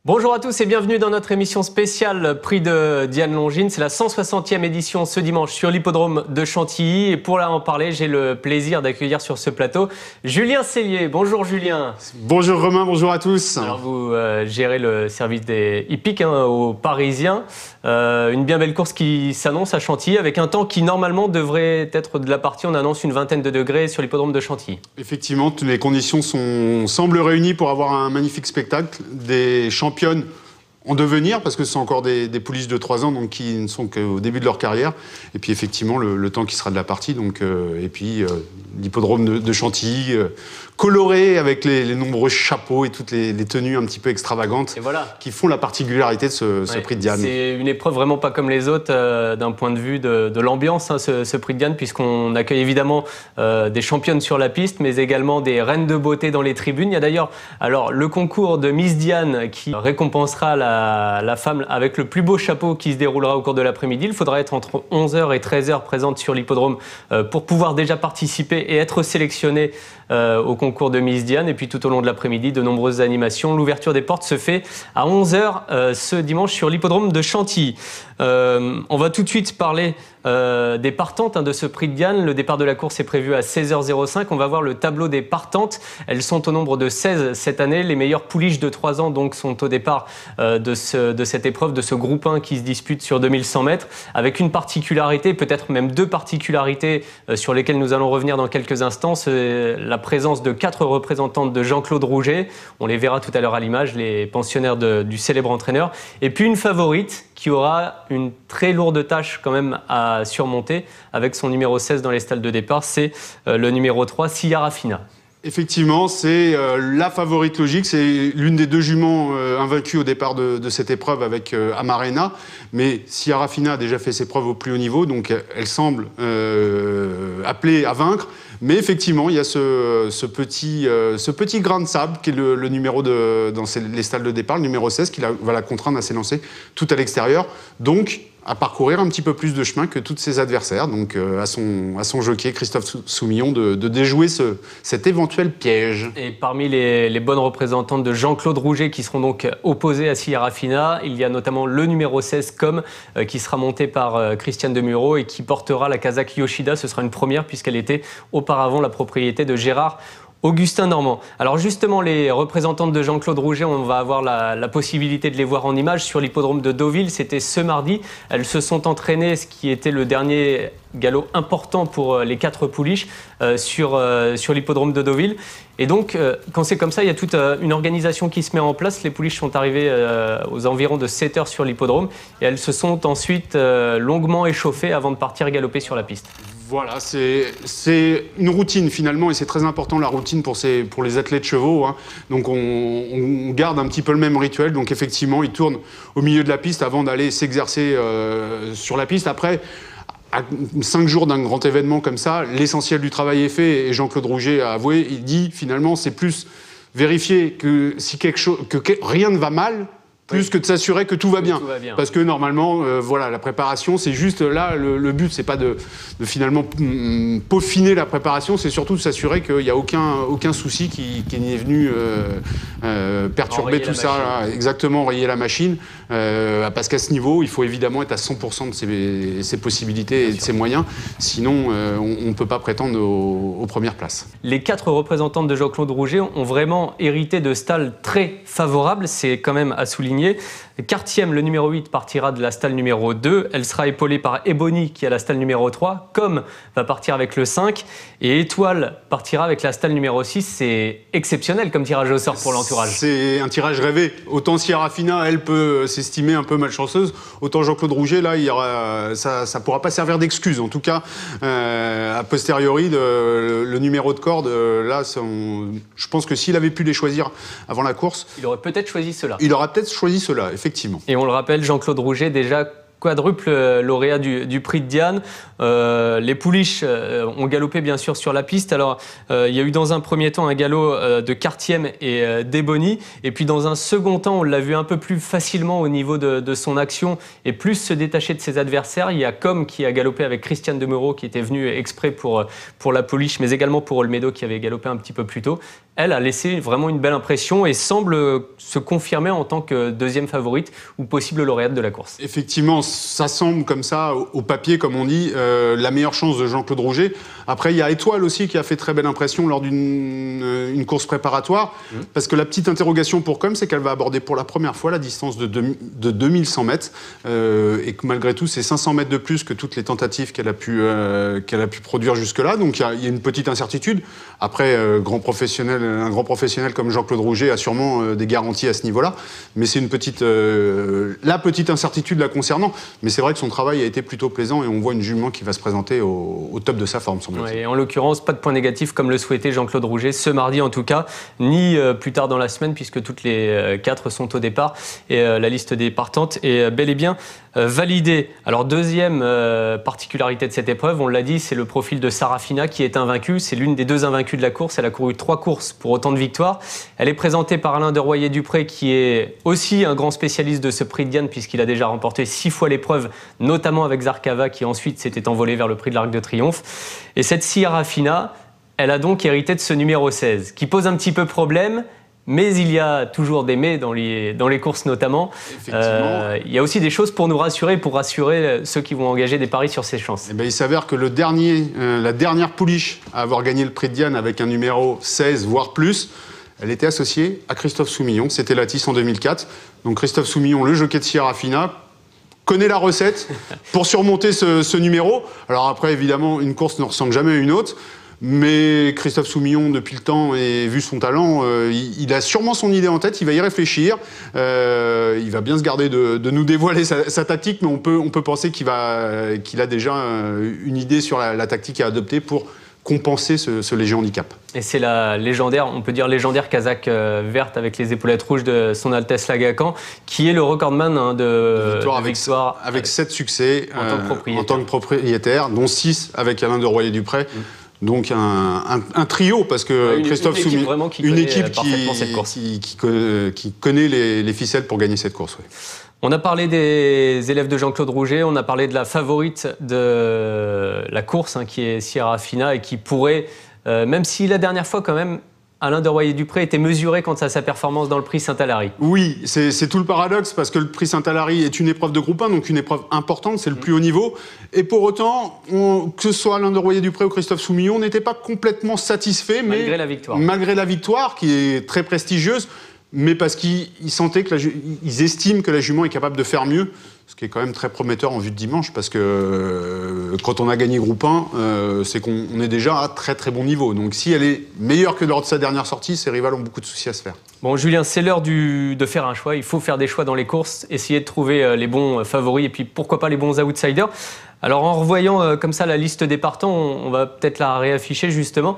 Bonjour à tous et bienvenue dans notre émission spéciale Prix de Diane Longines. C'est la 160e édition ce dimanche sur l'hippodrome de Chantilly. Et pour en parler, j'ai le plaisir d'accueillir sur ce plateau Julien Cellier. Bonjour Julien. Bonjour Romain, bonjour à tous. Alors vous gérez le service des hippiques aux Parisiens. Une bien belle course qui s'annonce à Chantilly avec un temps qui normalement devrait être de la partie. On annonce une vingtaine de degrés sur l'hippodrome de Chantilly. Effectivement, les conditions semblent réunies pour avoir un magnifique spectacle. Des championnes en devenir, parce que ce sont encore des pouliches de 3 ans, donc qui ne sont qu'au début de leur carrière. Et puis effectivement, le temps qui sera de la partie. Donc, et puis l'hippodrome de Chantilly, coloré avec les nombreux chapeaux et toutes les tenues un petit peu extravagantes, qui font la particularité de ce prix de Diane. C'est une épreuve vraiment pas comme les autres d'un point de vue de l'ambiance, hein, ce prix de Diane, puisqu'on accueille évidemment des championnes sur la piste, mais également des reines de beauté dans les tribunes. Il y a d'ailleurs le concours de Miss Diane qui récompensera la femme avec le plus beau chapeau qui se déroulera au cours de l'après-midi. Il faudra être entre 11h et 13h présente sur l'hippodrome pour pouvoir déjà participer et être sélectionné au concours de Miss Diane. Et puis tout au long de l'après-midi, de nombreuses animations. L'ouverture des portes se fait à 11h ce dimanche sur l'hippodrome de Chantilly. On va tout de suite parler des partantes de ce prix de Diane. Le départ de la course est prévu à 16h05. On va voir le tableau des partantes. Elles sont au nombre de 16 cette année. Les meilleures pouliches de 3 ans donc, sont au départ de cette épreuve, de ce groupe 1 qui se dispute sur 2100 mètres, avec une particularité, peut-être même 2 particularités sur lesquelles nous allons revenir dans quelques instants. C'est la présence de 4 représentantes de Jean-Claude Rouget. On les verra tout à l'heure à l'image, les pensionnaires du célèbre entraîneur. Et puis une favorite qui aura une très lourde tâche quand même à surmonter avec son numéro 16 dans les stalles de départ, c'est le numéro 3, Ciara Fina. Effectivement, c'est la favorite logique. C'est l'une des 2 juments invaincues au départ de cette épreuve avec Amarena. Mais Ciara Fina a déjà fait ses preuves au plus haut niveau, donc elle semble appelée à vaincre. Mais effectivement, il y a ce petit grain de sable qui est le numéro dans les stalles de départ, le numéro 16, qui va la contraindre à s'élancer tout à l'extérieur. Donc, à parcourir un petit peu plus de chemin que tous ses adversaires. Donc, à son jockey, Christophe Soumillon, de déjouer cet éventuel piège. Et parmi les bonnes représentantes de Jean-Claude Rouget qui seront donc opposées à Ciara Fina, il y a notamment le numéro 16, qui sera monté par Christiane Demuro et qui portera la casaque Yoshida. Ce sera une première puisqu'elle était auparavant la propriété de Gérard Augustin Normand. Alors justement, les représentantes de Jean-Claude Rouget, on va avoir la possibilité de les voir en image sur l'hippodrome de Deauville. C'était ce mardi. Elles se sont entraînées, ce qui était le dernier galop important pour les 4 pouliches sur l'hippodrome de Deauville. Et donc, quand c'est comme ça, il y a toute une organisation qui se met en place. Les pouliches sont arrivées aux environs de 7 heures sur l'hippodrome et elles se sont ensuite longuement échauffées avant de partir galoper sur la piste. Voilà, c'est une routine finalement, et c'est très important la routine pour les athlètes chevaux. Hein. Donc on garde un petit peu le même rituel. Donc effectivement, ils tournent au milieu de la piste avant d'aller s'exercer sur la piste. Après, à 5 jours d'un grand événement comme ça, l'essentiel du travail est fait. Et Jean-Claude Rouget a avoué, il dit finalement, c'est plus vérifier que si rien ne va mal, plus que de s'assurer que tout va bien. Parce que normalement, la préparation, c'est juste là, le but, c'est pas de finalement peaufiner la préparation, c'est surtout de s'assurer qu'il n'y a aucun souci qui n'est venu perturber tout ça. Là, exactement, rayer la machine. Parce qu'à ce niveau, il faut évidemment être à 100% de ses possibilités et de ses moyens. Sinon, on ne peut pas prétendre aux premières places. Les 4 représentantes de Jean-Claude Rouget ont vraiment hérité de stalles très favorables. C'est quand même à souligner. Quartième, le numéro 8, partira de la stalle numéro 2. Elle sera épaulée par Ebony, qui a la stalle numéro 3. Com va partir avec le 5. Et Étoile partira avec la stalle numéro 6. C'est exceptionnel comme tirage au sort pour l'entourage. C'est un tirage rêvé. Autant Ciara Fina, elle peut s'estimer un peu malchanceuse. Autant Jean-Claude Rouget, là, ça ne pourra pas servir d'excuse. En tout cas, a posteriori, le numéro de corde, là, je pense que s'il avait pu les choisir avant la course... Il aurait peut-être choisi cela. Il aurait peut-être choisi cela, effectivement. Et on le rappelle, Jean-Claude Rouget, déjà quadruple lauréat du prix de Diane. Les pouliches ont galopé bien sûr sur la piste. Alors il y a eu dans un premier temps un galop de Quartième et d'Ebony, et puis dans un second temps on l'a vu un peu plus facilement au niveau de son action et plus se détacher de ses adversaires. Il y a Com qui a galopé avec Christiane Demuro qui était venue exprès pour la pouliche, mais également pour Olmedo qui avait galopé un petit peu plus tôt. elle, a laissé vraiment une belle impression et semble se confirmer en tant que deuxième favorite ou possible lauréate de la course. Effectivement, ça semble comme ça, au papier, comme on dit, la meilleure chance de Jean-Claude Rouget. Après, il y a Étoile aussi qui a fait très belle impression lors d'une course préparatoire, parce que la petite interrogation pour Com, c'est qu'elle va aborder pour la première fois la distance de 2100 mètres, et que malgré tout, c'est 500 mètres de plus que toutes les tentatives qu'elle a pu produire jusque-là. Donc il y a une petite incertitude. Après, un grand professionnel comme Jean-Claude Rouget a sûrement des garanties à ce niveau-là, mais c'est la petite incertitude la concernant. Mais c'est vrai que son travail a été plutôt plaisant et on voit une jument qui va se présenter au top de sa forme, semble-t-il. Et en l'occurrence, pas de point négatif comme le souhaitait Jean-Claude Rouget, ce mardi en tout cas, ni plus tard dans la semaine, puisque toutes les 4 sont au départ et la liste des partantes est bel et bien validée. Alors deuxième particularité de cette épreuve, on l'a dit, c'est le profil de Sarafina qui est invaincue. C'est l'une des 2 invaincues de la course. Elle a couru 3 courses pour autant de victoires. Elle est présentée par Alain de Royer-Dupré, qui est aussi un grand spécialiste de ce prix de Diane, puisqu'il a déjà remporté 6 fois l'épreuve, notamment avec Zarkava, qui ensuite s'était envolé vers le prix de l'Arc de Triomphe. Et cette Sarafina, elle a donc hérité de ce numéro 16, qui pose un petit peu problème. Mais il y a toujours des mais dans les courses notamment. Il y a aussi des choses pour nous rassurer, pour rassurer ceux qui vont engager des paris sur ces chances. Eh bien, il s'avère que la dernière pouliche à avoir gagné le prix de Diane avec un numéro 16, voire plus, elle était associée à Christophe Soumillon. C'était Latisse en 2004. Donc Christophe Soumillon, le jockey de Sarafina, connaît la recette pour surmonter ce numéro. Alors après, évidemment, une course ne ressemble jamais à une autre. Mais Christophe Soumillon, depuis le temps, et vu son talent, il a sûrement son idée en tête, il va y réfléchir. Il va bien se garder de nous dévoiler sa tactique, mais on peut penser qu'il a déjà une idée sur la tactique à adopter pour compenser ce léger handicap. Et c'est la légendaire, on peut dire légendaire casaque verte avec les épaulettes rouges de son Altesse Lagacan, qui est le recordman de victoire avec 7 succès en tant que propriétaire, dont 6 avec Alain de Royer-Dupré. Donc un trio, parce que Christophe Soumillon, une équipe qui connaît les ficelles pour gagner cette course. Oui. On a parlé des élèves de Jean-Claude Rouget, on a parlé de la favorite de la course, qui est Sarafina, et qui pourrait, même si la dernière fois quand même, Alain de Royer-Dupré était mesuré quant à sa performance dans le prix Saint-Alary. Oui, c'est tout le paradoxe, parce que le prix Saint-Alary est une épreuve de groupe 1, donc une épreuve importante, c'est le plus haut niveau. Et pour autant, que ce soit Alain de Royer-Dupré ou Christophe Soumillon, on n'était pas complètement satisfait. Malgré la victoire. Malgré la victoire, qui est très prestigieuse, mais parce qu'ils sentaient ils estiment que la jument est capable de faire mieux, ce qui est quand même très prometteur en vue de dimanche, parce que quand on a gagné groupe 1, c'est qu'on est déjà à très très bon niveau. Donc si elle est meilleure que lors de sa dernière sortie, ses rivales ont beaucoup de soucis à se faire. Bon Julien, c'est l'heure de faire un choix. Il faut faire des choix dans les courses, essayer de trouver les bons favoris et puis pourquoi pas les bons outsiders. Alors en revoyant comme ça la liste des partants, on va peut-être la réafficher justement.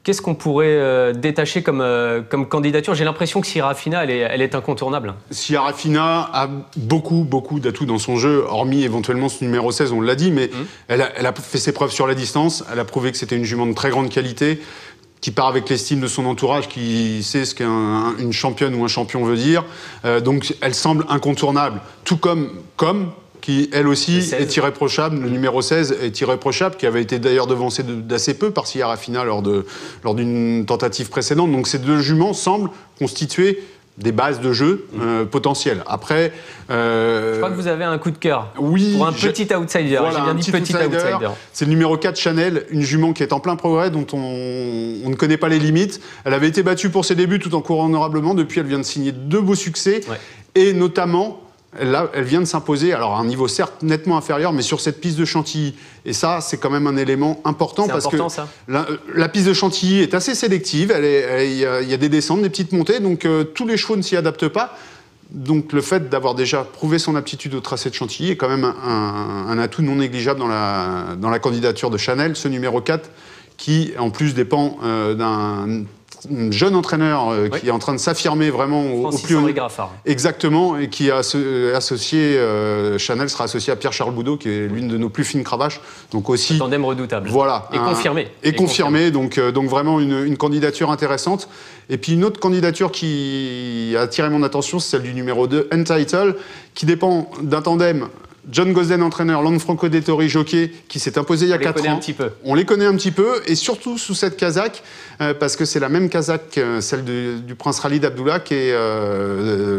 Qu'est-ce qu'on pourrait détacher comme candidature? J'ai l'impression que Sarafina, elle est incontournable. Sarafina a beaucoup d'atouts dans son jeu, hormis éventuellement ce numéro 16, on l'a dit, mais elle a fait ses preuves sur la distance, elle a prouvé que c'était une jument de très grande qualité, qui part avec l'estime de son entourage, qui sait ce qu'une championne ou un champion veut dire. Donc elle semble incontournable, tout comme qui, elle aussi, est irréprochable. Le numéro 16 est irréprochable, qui avait été d'ailleurs devancé d'assez peu par Sarafina lors d'une tentative précédente. Donc ces 2 juments semblent constituer des bases de jeu potentielles. Après... Je crois que vous avez un coup de cœur pour un petit outsider. Voilà, j'ai bien dit petit outsider. C'est le numéro 4, Chanel, une jument qui est en plein progrès, dont on ne connaît pas les limites. Elle avait été battue pour ses débuts tout en courant honorablement. Depuis, elle vient de signer 2 beaux succès. Ouais. Et notamment... Là, elle vient de s'imposer, alors à un niveau certes nettement inférieur, mais sur cette piste de Chantilly. Et ça, c'est quand même un élément important, parce que la piste de Chantilly est assez sélective, il y a des descentes, des petites montées, donc tous les chevaux ne s'y adaptent pas. Donc le fait d'avoir déjà prouvé son aptitude au tracé de Chantilly est quand même un atout non négligeable dans la candidature de Chanel, ce numéro 4, qui en plus dépend d'un jeune entraîneur qui est en train de s'affirmer vraiment au plus haut. Exactement, et qui a associé, Chanel sera associé à Pierre-Charles Boudot, qui est l'une de nos plus fines cravaches. Donc aussi, un tandem redoutable. Voilà. Et confirmé. Et confirmé, donc vraiment une candidature intéressante. Et puis une autre candidature qui a attiré mon attention, c'est celle du numéro 2, Entitled, qui dépend d'un tandem John Gosden, entraîneur, Lanfranco Dettori, jockey, qui s'est imposé il y a 4 ans. Un petit peu. On les connaît un petit peu, et surtout sous cette casaque, parce que c'est la même casaque, celle du prince Khalid Abdullah, qui est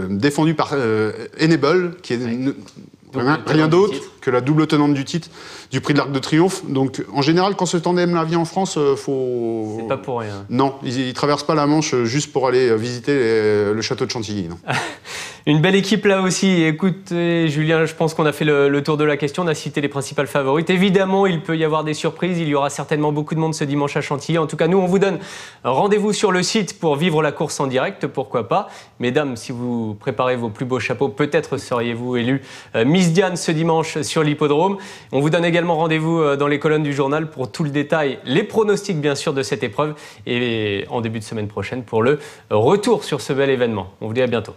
défendue par Enable, qui est rien d'autre que la double tenante du titre du prix de l'Arc de Triomphe. Donc, en général, quand ce tandem-là vient en France, faut... C'est pas pour rien. Non, ils traversent pas la Manche juste pour aller visiter le château de Chantilly. Non. Une belle équipe là aussi. Écoutez, Julien, je pense qu'on a fait le tour de la question. On a cité les principales favorites. Évidemment, il peut y avoir des surprises. Il y aura certainement beaucoup de monde ce dimanche à Chantilly. En tout cas, nous, on vous donne rendez-vous sur le site pour vivre la course en direct. Pourquoi pas. Mesdames, si vous préparez vos plus beaux chapeaux, peut-être seriez-vous élue Miss Diane ce dimanche sur l'hippodrome. On vous donne également rendez-vous dans les colonnes du journal pour tout le détail, les pronostics bien sûr de cette épreuve et en début de semaine prochaine pour le retour sur ce bel événement. On vous dit à bientôt.